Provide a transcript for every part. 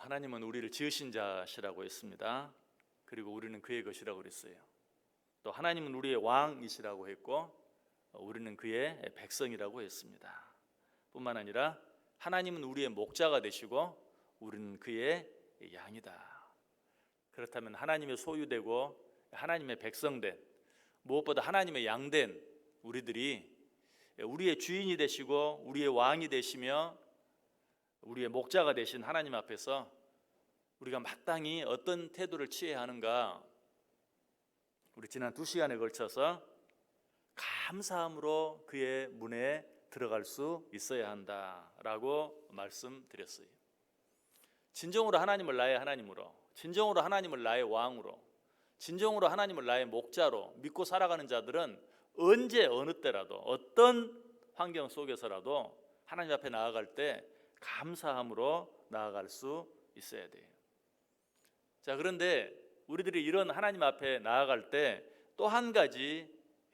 하나님은 우리를 지으신 자시라고 했습니다. 그리고 우리는 그의 것이라고 그랬어요. 또 하나님은 우리의 왕이시라고 했고 우리는 그의 백성이라고 했습니다. 뿐만 아니라 하나님은 우리의 목자가 되시고 우리는 그의 양이다. 그렇다면 하나님의 소유되고 하나님의 백성된, 무엇보다 하나님의 양된 우리들이 우리의 주인이 되시고 우리의 왕이 되시며 우리의 목자가 되신 하나님 앞에서 우리가 마땅히 어떤 태도를 취해야 하는가, 우리 지난 2시간에 걸쳐서 감사함으로 그의 문에 들어갈 수 있어야 한다라고 말씀드렸어요. 진정으로 하나님을 나의 하나님으로, 진정으로 하나님을 나의 왕으로, 진정으로 하나님을 나의 목자로 믿고 살아가는 자들은 언제 어느 때라도 어떤 환경 속에서라도 하나님 앞에 나아갈 때 감사함으로 나아갈 수 있어야 돼요. 자, 그런데 우리들이 이런 하나님 앞에 나아갈 때 또 한 가지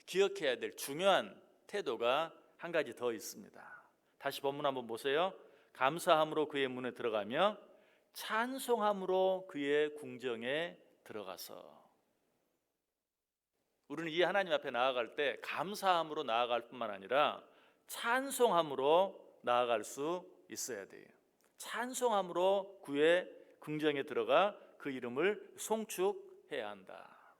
기억해야 될 중요한 태도가 한 가지 더 있습니다. 다시 본문 한번 보세요. 감사함으로 그의 문에 들어가며 찬송함으로 그의 궁정에 들어가서. 우리는 이 하나님 앞에 나아갈 때 감사함으로 나아갈 뿐만 아니라 찬송함으로 나아갈 수 있어야 돼요. 찬송함으로 그의 궁정에 들어가 그 이름을 송축해야 한다.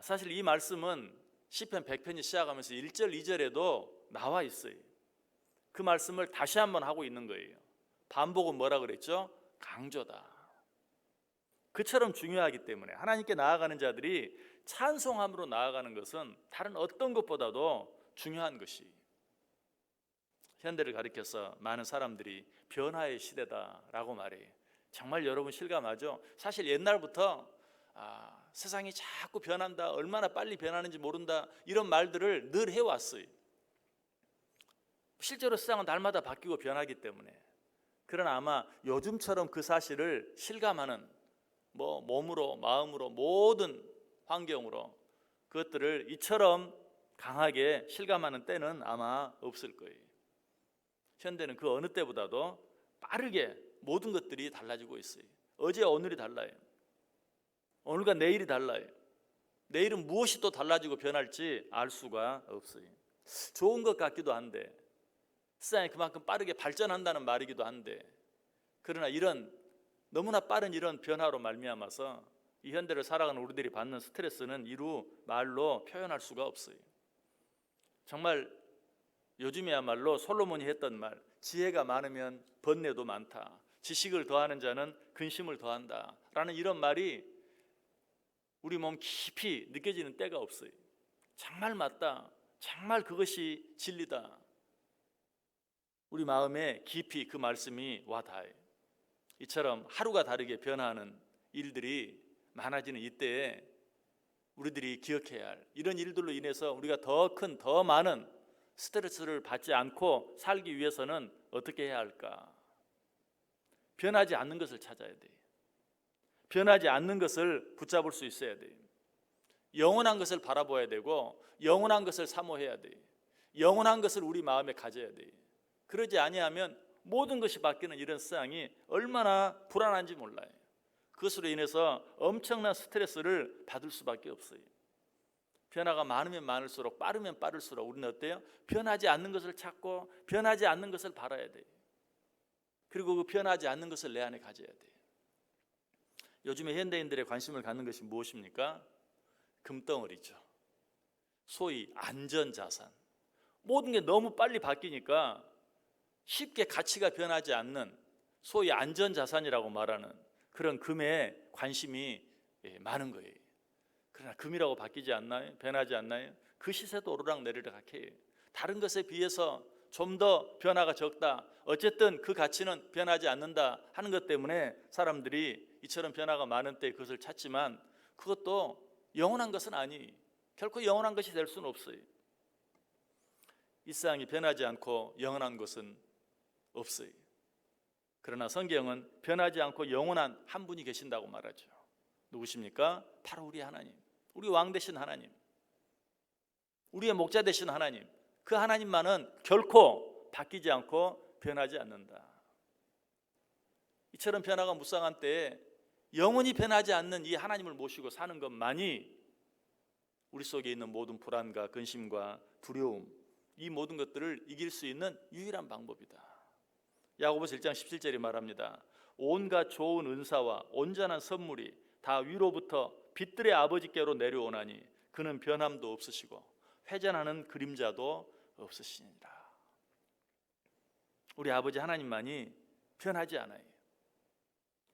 사실 이 말씀은 시편 100편이 시작하면서 1절 2절에도 나와 있어요. 그 말씀을 다시 한번 하고 있는 거예요. 반복은 뭐라 그랬죠? 강조다. 그처럼 중요하기 때문에 하나님께 나아가는 자들이 찬송함으로 나아가는 것은 다른 어떤 것보다도 중요한 것이, 현대를 가리켜서 많은 사람들이 변화의 시대다라고 말해요. 정말 여러분 실감하죠? 사실 옛날부터 세상이 자꾸 변한다, 얼마나 빨리 변하는지 모른다, 이런 말들을 늘 해왔어요. 실제로 세상은 날마다 바뀌고 변하기 때문에. 그러나 아마 요즘처럼 그 사실을 실감하는, 몸으로 마음으로 모든 환경으로 그것들을 이처럼 강하게 실감하는 때는 아마 없을 거예요. 현대는 그 어느 때보다도 빠르게 모든 것들이 달라지고 있어요. 어제 오늘이 달라요. 오늘과 내일이 달라요. 내일은 무엇이 또 달라지고 변할지 알 수가 없어요. 좋은 것 같기도 한데, 세상이 그만큼 빠르게 발전한다는 말이기도 한데, 그러나 이런 너무나 빠른 이런 변화로 말미암아서 이 현대를 살아가는 우리들이 받는 스트레스는 이루 말로 표현할 수가 없어요. 정말 요즘이야말로 솔로몬이 했던 말, 지혜가 많으면 번뇌도 많다, 지식을 더하는 자는 근심을 더한다 라는 이런 말이 우리 몸 깊이 느껴지는 때가 없어요. 정말 맞다, 정말 그것이 진리다. 우리 마음에 깊이 그 말씀이 와 닿아요. 이처럼 하루가 다르게 변화하는 일들이 많아지는 이때에 우리들이 기억해야 할, 이런 일들로 인해서 우리가 더 큰, 더 많은 스트레스를 받지 않고 살기 위해서는 어떻게 해야 할까? 변하지 않는 것을 찾아야 돼요. 변하지 않는 것을 붙잡을 수 있어야 돼요. 영원한 것을 바라봐야 되고 영원한 것을 사모해야 돼요. 영원한 것을 우리 마음에 가져야 돼요. 그러지 아니하면 모든 것이 바뀌는 이런 세상이 얼마나 불안한지 몰라요. 그것으로 인해서 엄청난 스트레스를 받을 수밖에 없어요. 변화가 많으면 많을수록, 빠르면 빠를수록 우리는 어때요? 변하지 않는 것을 찾고 변하지 않는 것을 바라야 돼요. 그리고 그 변하지 않는 것을 내 안에 가져야 돼요. 요즘에 현대인들의 관심을 갖는 것이 무엇입니까? 금덩어리죠. 소위 안전자산. 모든 게 너무 빨리 바뀌니까 쉽게 가치가 변하지 않는 소위 안전자산이라고 말하는 그런 금에 관심이 많은 거예요. 그러나 금이라고 바뀌지 않나요? 변하지 않나요? 그 시세도 오르락내리락 해요. 다른 것에 비해서 좀 더 변화가 적다, 어쨌든 그 가치는 변하지 않는다 하는 것 때문에 사람들이 이처럼 변화가 많은 때 그것을 찾지만, 그것도 영원한 것은 아니에요. 결코 영원한 것이 될 수는 없어요. 이 세상이 변하지 않고 영원한 것은 없어요. 그러나 성경은 변하지 않고 영원한 한 분이 계신다고 말하죠. 누구십니까? 바로 우리 하나님, 우리 왕 되신 하나님, 우리의 목자 되신 하나님. 그 하나님만은 결코 바뀌지 않고 변하지 않는다. 이처럼 변화가 무쌍한 때에 영원히 변하지 않는 이 하나님을 모시고 사는 것만이 우리 속에 있는 모든 불안과 근심과 두려움, 이 모든 것들을 이길 수 있는 유일한 방법이다. 야고보서 1장 17절이 말합니다. 온갖 좋은 은사와 온전한 선물이 다 위로부터 빛들의 아버지께로 내려오나니 그는 변함도 없으시고 회전하는 그림자도 없으시니라. 우리 아버지 하나님만이 변하지 않아요.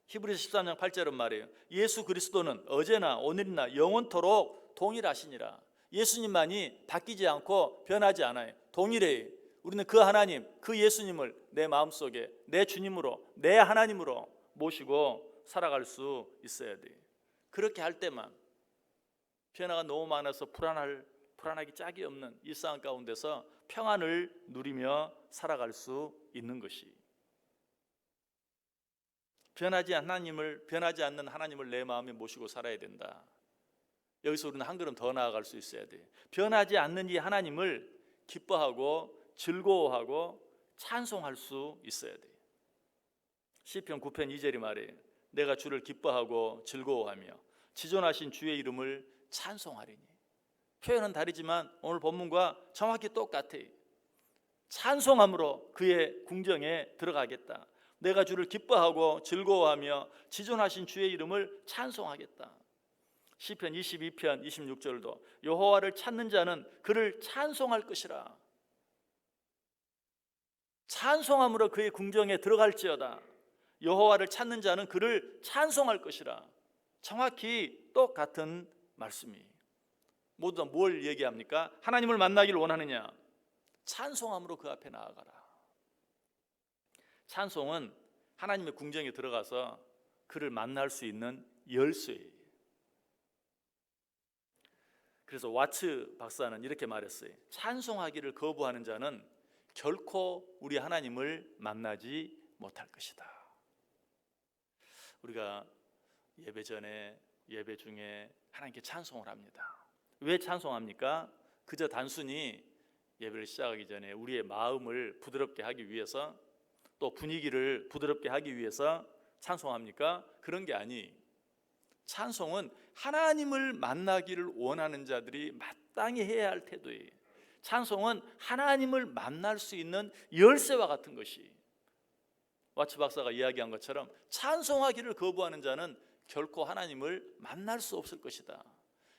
히브리서 13장 8절은 말이에요. 예수 그리스도는 어제나 오늘이나 영원토록 동일하시니라. 예수님만이 바뀌지 않고 변하지 않아요. 동일해요. 우리는 그 하나님, 그 예수님을 내 마음속에 내 주님으로, 내 하나님으로 모시고 살아갈 수 있어야 돼요. 그렇게 할 때만 변화가 너무 많아서 불안하기 짝이 없는 일상 가운데서 평안을 누리며 살아갈 수 있는 것이, 변하지 않는 하나님을 내 마음에 모시고 살아야 된다. 여기서 우리는 한 걸음 더 나아갈 수 있어야 돼. 변하지 않는 이 하나님을 기뻐하고 즐거워하고 찬송할 수 있어야 돼. 시편 9편 2절이 말해요. 내가 주를 기뻐하고 즐거워하며 지존하신 주의 이름을 찬송하리니. 표현은 다르지만 오늘 본문과 정확히 똑같아요. 찬송함으로 그의 궁정에 들어가겠다. 내가 주를 기뻐하고 즐거워하며 지존하신 주의 이름을 찬송하겠다. 시편 22편 26절도 여호와를 찾는 자는 그를 찬송할 것이라. 찬송함으로 그의 궁정에 들어갈지어다. 여호와를 찾는 자는 그를 찬송할 것이라. 정확히 똑같은 말씀이. 모두 다 뭘 얘기합니까? 하나님을 만나기를 원하느냐? 찬송함으로 그 앞에 나아가라. 찬송은 하나님의 궁정에 들어가서 그를 만날 수 있는 열쇠예요. 그래서 와츠 박사는 이렇게 말했어요. 찬송하기를 거부하는 자는 결코 우리 하나님을 만나지 못할 것이다. 우리가 예배 전에, 예배 중에 하나님께 찬송을 합니다. 왜 찬송합니까? 그저 단순히 예배를 시작하기 전에 우리의 마음을 부드럽게 하기 위해서, 또 분위기를 부드럽게 하기 위해서 찬송합니까? 그런 게 아니. 찬송은 하나님을 만나기를 원하는 자들이 마땅히 해야 할 태도예요. 찬송은 하나님을 만날 수 있는 열쇠와 같은 것이, 와츠 박사가 이야기한 것처럼 찬송하기를 거부하는 자는 결코 하나님을 만날 수 없을 것이다.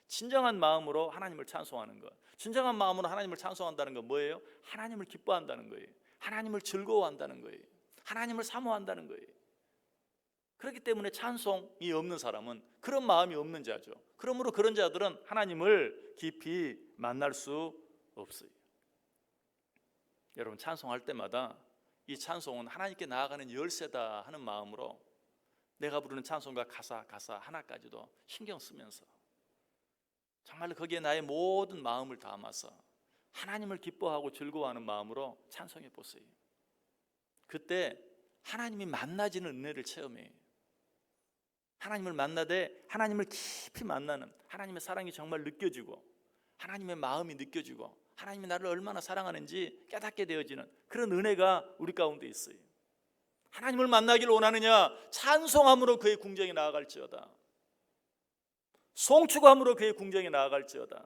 진정한 마음으로 하나님을 찬송하는 것, 진정한 마음으로 하나님을 찬송한다는 건 뭐예요? 하나님을 기뻐한다는 거예요. 하나님을 즐거워한다는 거예요. 하나님을 사모한다는 거예요. 그렇기 때문에 찬송이 없는 사람은 그런 마음이 없는 자죠. 그러므로 그런 자들은 하나님을 깊이 만날 수 없어요. 여러분, 찬송할 때마다 이 찬송은 하나님께 나아가는 열쇠다 하는 마음으로 내가 부르는 찬송과 가사 하나까지도 신경 쓰면서 정말로 거기에 나의 모든 마음을 담아서 하나님을 기뻐하고 즐거워하는 마음으로 찬송해 보세요. 그때 하나님이 만나지는 은혜를 체험해요. 하나님을 만나되 하나님을 깊이 만나는, 하나님의 사랑이 정말 느껴지고 하나님의 마음이 느껴지고 하나님이 나를 얼마나 사랑하는지 깨닫게 되어지는 그런 은혜가 우리 가운데 있어요. 하나님을 만나기를 원하느냐? 찬송함으로 그의 궁정에 나아갈지어다. 송축함으로 그의 궁정에 나아갈지어다.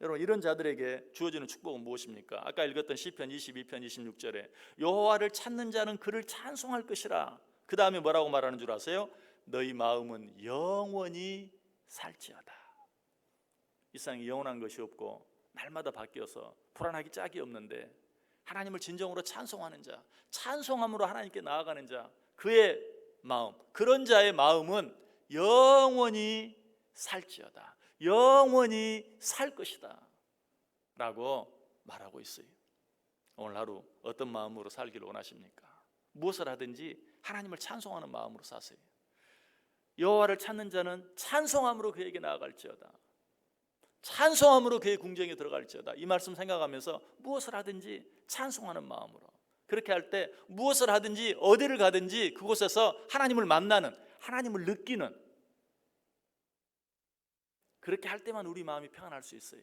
여러분, 이런 자들에게 주어지는 축복은 무엇입니까? 아까 읽었던 시편 22편 26절에 여호와를 찾는 자는 그를 찬송할 것이라. 그 다음에 뭐라고 말하는 줄 아세요? 너희 마음은 영원히 살지어다. 이 세상에 영원한 것이 없고 날마다 바뀌어서 불안하기 짝이 없는데 하나님을 진정으로 찬송하는 자, 찬송함으로 하나님께 나아가는 자, 그의 마음, 그런 자의 마음은 영원히 살지어다. 영원히 살 것이다 라고 말하고 있어요. 오늘 하루 어떤 마음으로 살기를 원하십니까? 무엇을 하든지 하나님을 찬송하는 마음으로 사세요. 여호와를 찾는 자는 찬송함으로 그에게 나아갈지어다. 찬송함으로 그의 궁정에 들어갈지어다. 이 말씀 생각하면서 무엇을 하든지 찬송하는 마음으로, 그렇게 할 때 무엇을 하든지 어디를 가든지 그곳에서 하나님을 만나는, 하나님을 느끼는, 그렇게 할 때만 우리 마음이 평안할 수 있어요.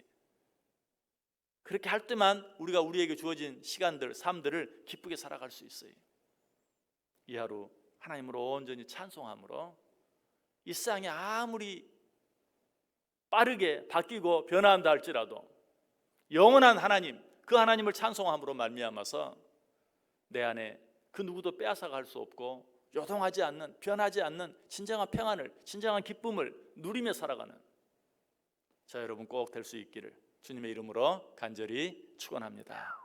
그렇게 할 때만 우리가 우리에게 주어진 시간들, 삶들을 기쁘게 살아갈 수 있어요. 이 하루 하나님을 온전히 찬송함으로 이 세상이 아무리 빠르게 바뀌고 변화한다 할지라도 영원한 하나님, 그 하나님을 찬송함으로 말미암아서 내 안에 그 누구도 빼앗아갈 수 없고 요동하지 않는, 변하지 않는 진정한 평안을, 진정한 기쁨을 누리며 살아가는 자 여러분 꼭 될 수 있기를 주님의 이름으로 간절히 축원합니다.